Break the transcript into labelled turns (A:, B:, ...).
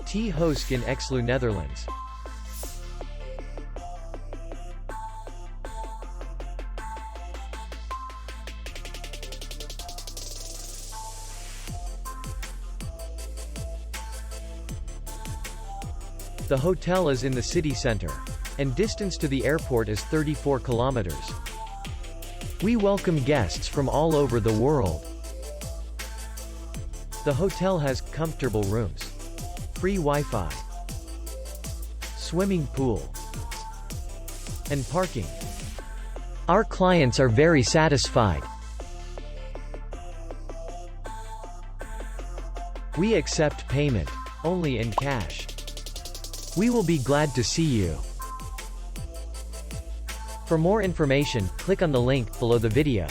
A: Hoeske in Exloo, Netherlands. The hotel is in the city center, and distance to the airport is 34 kilometers. We welcome guests from all over the world. The hotel has comfortable rooms, free Wi-Fi, swimming pool, and parking. Our clients are very satisfied. We accept payment only in cash. We will be glad to see you. For more information, click on the link below the video.